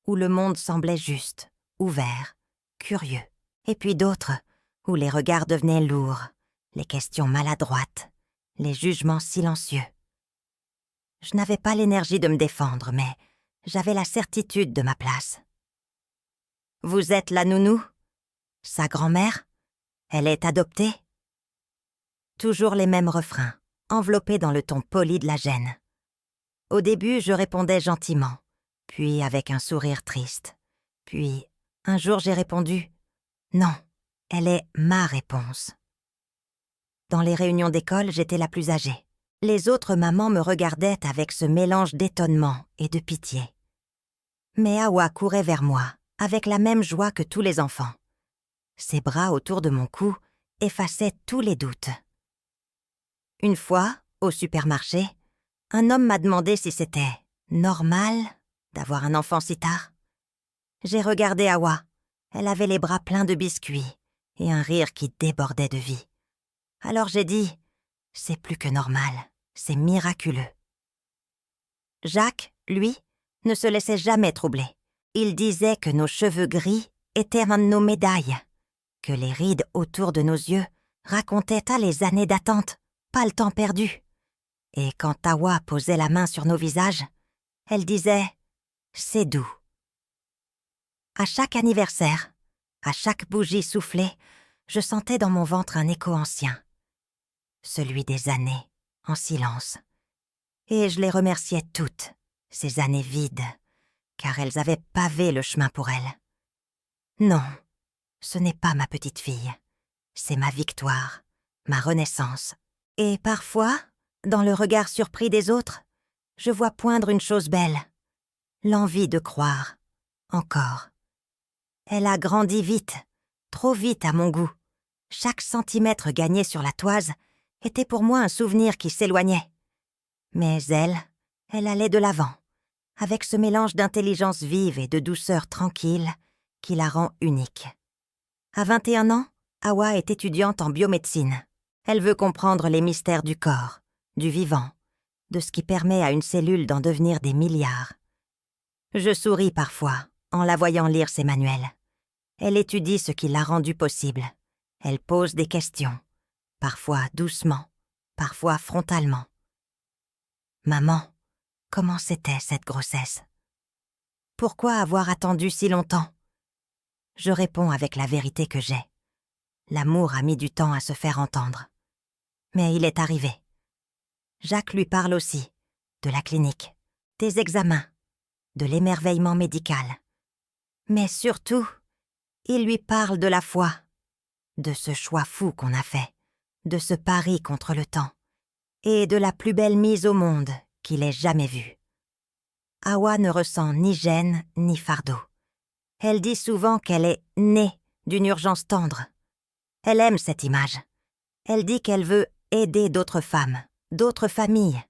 où le monde semblait juste, ouvert, curieux. Et puis d'autres où les regards devenaient lourds, les questions maladroites, les jugements silencieux. Je n'avais pas l'énergie de me défendre, mais j'avais la certitude de ma place. « Vous êtes la nounou ? Sa grand-mère ? Elle est adoptée ?» Toujours les mêmes refrains, enveloppés dans le ton poli de la gêne. Au début, je répondais gentiment, puis avec un sourire triste. Puis, un jour, j'ai répondu « Non, elle est ma réponse. » Dans les réunions d'école, j'étais la plus âgée. Les autres mamans me regardaient avec ce mélange d'étonnement et de pitié. Mais Hawa courait vers moi, avec la même joie que tous les enfants. Ses bras autour de mon cou effaçaient tous les doutes. Une fois, au supermarché, un homme m'a demandé si c'était normal d'avoir un enfant si tard. J'ai regardé Hawa. Elle avait les bras pleins de biscuits et un rire qui débordait de vie. Alors j'ai dit « C'est plus que normal, c'est miraculeux. » Jacques, lui, ne se laissait jamais troubler. Il disait que nos cheveux gris étaient un de nos médailles, que les rides autour de nos yeux racontaient les années d'attente, pas le temps perdu. Et quand Hawa posait la main sur nos visages, elle disait « C'est doux. » À chaque anniversaire, à chaque bougie soufflée, je sentais dans mon ventre un écho ancien, celui des années, en silence. Et je les remerciais toutes, ces années vides, car elles avaient pavé le chemin pour elles. Non, ce n'est pas ma petite fille, c'est ma victoire, ma renaissance. Et parfois, dans le regard surpris des autres, je vois poindre une chose belle, l'envie de croire, encore. Elle a grandi vite, trop vite à mon goût. Chaque centimètre gagné sur la toise était pour moi un souvenir qui s'éloignait. Mais elle allait de l'avant, avec ce mélange d'intelligence vive et de douceur tranquille qui la rend unique. À 21 ans, Hawa est étudiante en biomédecine. Elle veut comprendre les mystères du corps, du vivant, de ce qui permet à une cellule d'en devenir des milliards. Je souris parfois en la voyant lire ses manuels. Elle étudie ce qui l'a rendu possible. Elle pose des questions, parfois doucement, parfois frontalement. « Maman, comment c'était cette grossesse ? Pourquoi avoir attendu si longtemps ?» Je réponds avec la vérité que j'ai. L'amour a mis du temps à se faire entendre. Mais il est arrivé. Jacques lui parle aussi, de la clinique, des examens, de l'émerveillement médical. Mais surtout, il lui parle de la foi, de ce choix fou qu'on a fait, de ce pari contre le temps, et de la plus belle mise au monde qu'il ait jamais vue. Hawa ne ressent ni gêne ni fardeau. Elle dit souvent qu'elle est née d'une urgence tendre. Elle aime cette image. Elle dit qu'elle veut aider d'autres femmes, d'autres familles,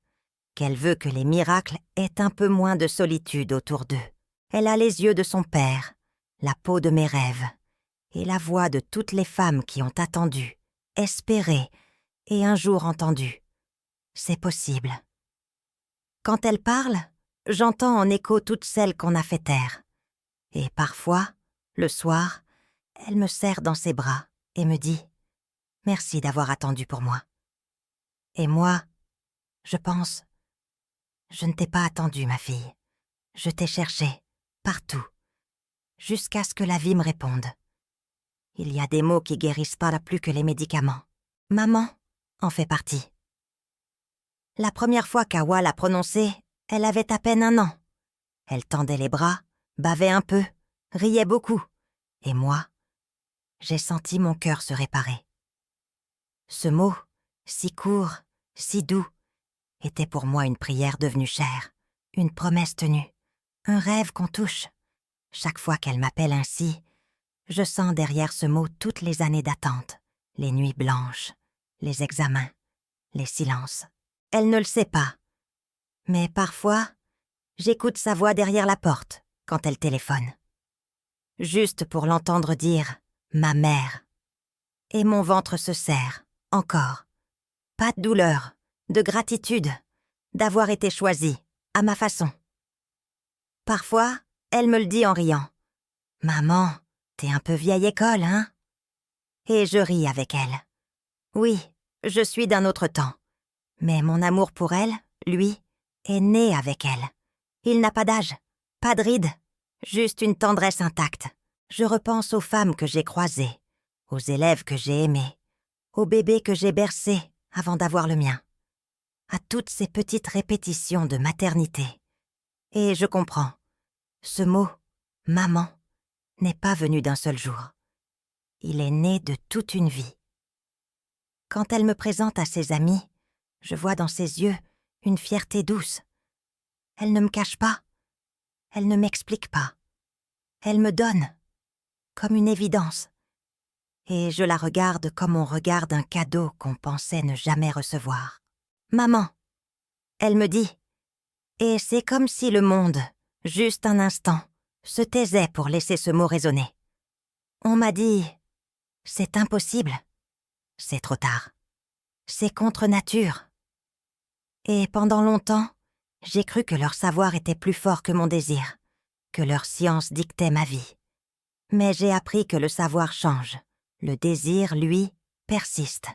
qu'elle veut que les miracles aient un peu moins de solitude autour d'eux. Elle a les yeux de son père, la peau de mes rêves, et la voix de toutes les femmes qui ont attendu, espéré et un jour entendu. C'est possible. Quand elle parle, j'entends en écho toutes celles qu'on a fait taire. Et parfois, le soir, elle me serre dans ses bras et me dit Merci d'avoir attendu pour moi. Et moi, je pense, je ne t'ai pas attendu, ma fille. Je t'ai cherché, partout, jusqu'à ce que la vie me réponde. Il y a des mots qui guérissent pas plus que les médicaments. Maman en fait partie. La première fois qu'Awa l'a prononcé, elle avait à peine 1 an. Elle tendait les bras, bavait un peu, riait beaucoup. Et moi, j'ai senti mon cœur se réparer. Ce mot, si court, si doux, était pour moi une prière devenue chère, une promesse tenue, un rêve qu'on touche. Chaque fois qu'elle m'appelle ainsi, je sens derrière ce mot toutes les années d'attente, les nuits blanches, les examens, les silences. Elle ne le sait pas. Mais parfois, j'écoute sa voix derrière la porte quand elle téléphone. Juste pour l'entendre dire « ma mère ». Et mon ventre se serre, encore. Pas de douleur, de gratitude, d'avoir été choisie, à ma façon. Parfois, elle me le dit en riant. « Maman, t'es un peu vieille école, hein ?» Et je ris avec elle. Oui, je suis d'un autre temps. Mais mon amour pour elle, lui, est né avec elle. Il n'a pas d'âge, pas de rides, juste une tendresse intacte. Je repense aux femmes que j'ai croisées, aux élèves que j'ai aimés, aux bébés que j'ai bercés avant d'avoir le mien, à toutes ces petites répétitions de maternité. Et je comprends, ce mot « maman » n'est pas venu d'un seul jour. Il est né de toute une vie. Quand elle me présente à ses amis, je vois dans ses yeux une fierté douce. Elle ne me cache pas, elle ne m'explique pas. Elle me donne, comme une évidence. Et je la regarde comme on regarde un cadeau qu'on pensait ne jamais recevoir. « Maman », elle me dit. Et c'est comme si le monde, juste un instant, se taisait pour laisser ce mot résonner. On m'a dit « c'est impossible ». C'est trop tard. C'est contre nature. Et pendant longtemps, j'ai cru que leur savoir était plus fort que mon désir, que leur science dictait ma vie. Mais j'ai appris que le savoir change. Le désir, lui, persiste.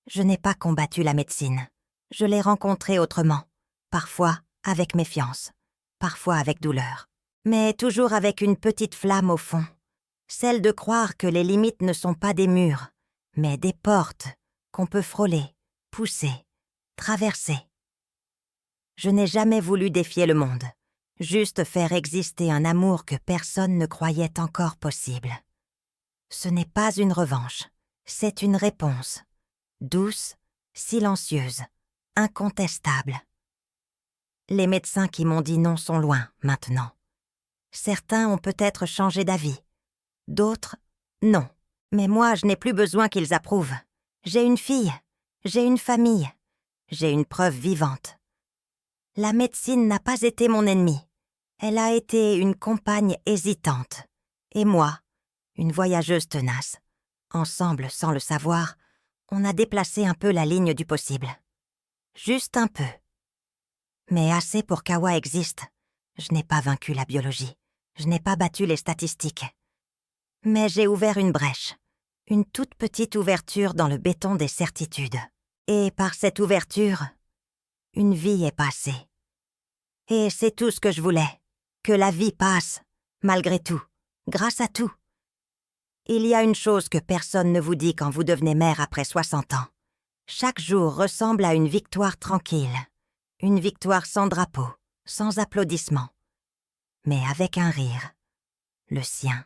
Je n'ai pas combattu la médecine. Je l'ai rencontrée autrement, parfois avec méfiance, parfois avec douleur, mais toujours avec une petite flamme au fond, celle de croire que les limites ne sont pas des murs, mais des portes qu'on peut frôler, pousser, traverser. Je n'ai jamais voulu défier le monde, juste faire exister un amour que personne ne croyait encore possible. Ce n'est pas une revanche, c'est une réponse, douce, silencieuse, incontestable. Les médecins qui m'ont dit non sont loin, maintenant. Certains ont peut-être changé d'avis, d'autres, non. Mais moi, je n'ai plus besoin qu'ils approuvent. J'ai une fille, j'ai une famille, j'ai une preuve vivante. La médecine n'a pas été mon ennemie. Elle a été une compagne hésitante. Et moi, une voyageuse tenace. Ensemble, sans le savoir, on a déplacé un peu la ligne du possible. Juste un peu. Mais assez pour qu'Awa existe. Je n'ai pas vaincu la biologie. Je n'ai pas battu les statistiques. Mais j'ai ouvert une brèche. Une toute petite ouverture dans le béton des certitudes. Et par cette ouverture, une vie est passée. Et c'est tout ce que je voulais. Que la vie passe, malgré tout, grâce à tout. Il y a une chose que personne ne vous dit quand vous devenez mère après 60 ans. Chaque jour ressemble à une victoire tranquille. Une victoire sans drapeau, sans applaudissements. Mais avec un rire. Le sien.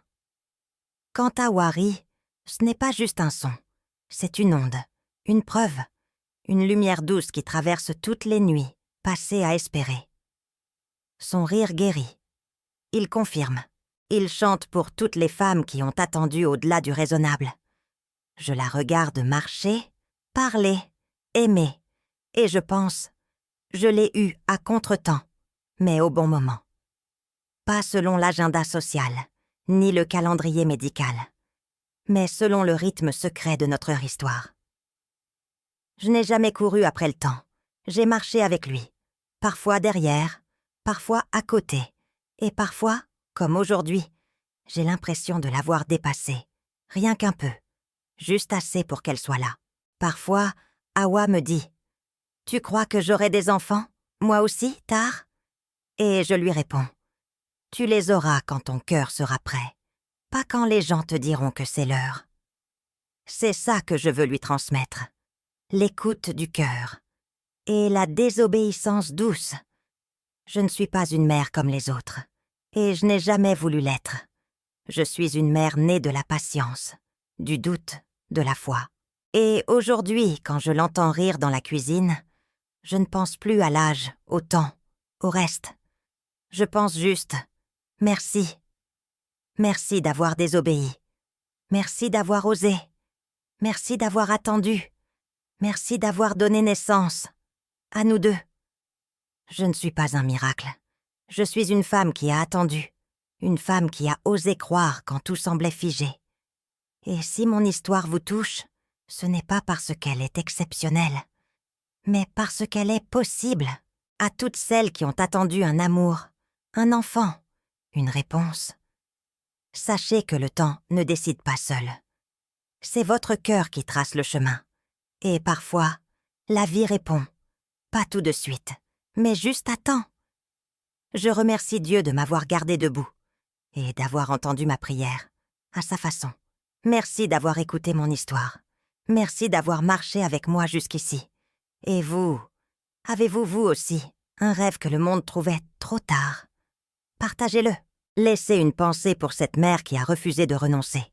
Quant à Wari, ce n'est pas juste un son. C'est une onde, une preuve, une lumière douce qui traverse toutes les nuits, passées à espérer. Son rire guérit. Il confirme. Il chante pour toutes les femmes qui ont attendu au-delà du raisonnable. Je la regarde marcher, parler, aimer. Et je pense, je l'ai eue à contretemps, mais au bon moment. Pas selon l'agenda social, ni le calendrier médical, mais selon le rythme secret de notre histoire. Je n'ai jamais couru après le temps. J'ai marché avec lui. Parfois derrière, parfois à côté. Et parfois, comme aujourd'hui, j'ai l'impression de l'avoir dépassé. Rien qu'un peu. juste assez pour qu'elle soit là. Parfois, Hawa me dit « Tu crois que j'aurai des enfants, moi aussi, tard ?» Et je lui réponds « Tu les auras quand ton cœur sera prêt, pas quand les gens te diront que c'est l'heure. » C'est ça que je veux lui transmettre, l'écoute du cœur et la désobéissance douce. Je ne suis pas une mère comme les autres, et je n'ai jamais voulu l'être. Je suis une mère née de la patience, du doute, de la foi. Et aujourd'hui, quand je l'entends rire dans la cuisine, je ne pense plus à l'âge, au temps, au reste. Je pense juste « merci. Merci d'avoir désobéi. Merci d'avoir osé. Merci d'avoir attendu. Merci d'avoir donné naissance. À nous deux. » Je ne suis pas un miracle. Je suis une femme qui a attendu. Une femme qui a osé croire quand tout semblait figé. Et si mon histoire vous touche, ce n'est pas parce qu'elle est exceptionnelle, mais parce qu'elle est possible. À toutes celles qui ont attendu un amour, un enfant, une réponse. Sachez que le temps ne décide pas seul. C'est votre cœur qui trace le chemin. Et parfois, la vie répond. Pas tout de suite, mais juste à temps. Je remercie Dieu de m'avoir gardée debout et d'avoir entendu ma prière, à sa façon. Merci d'avoir écouté mon histoire. Merci d'avoir marché avec moi jusqu'ici. Et vous, avez-vous vous aussi un rêve que le monde trouvait trop tard? Partagez-le. Laissez une pensée pour cette mère qui a refusé de renoncer.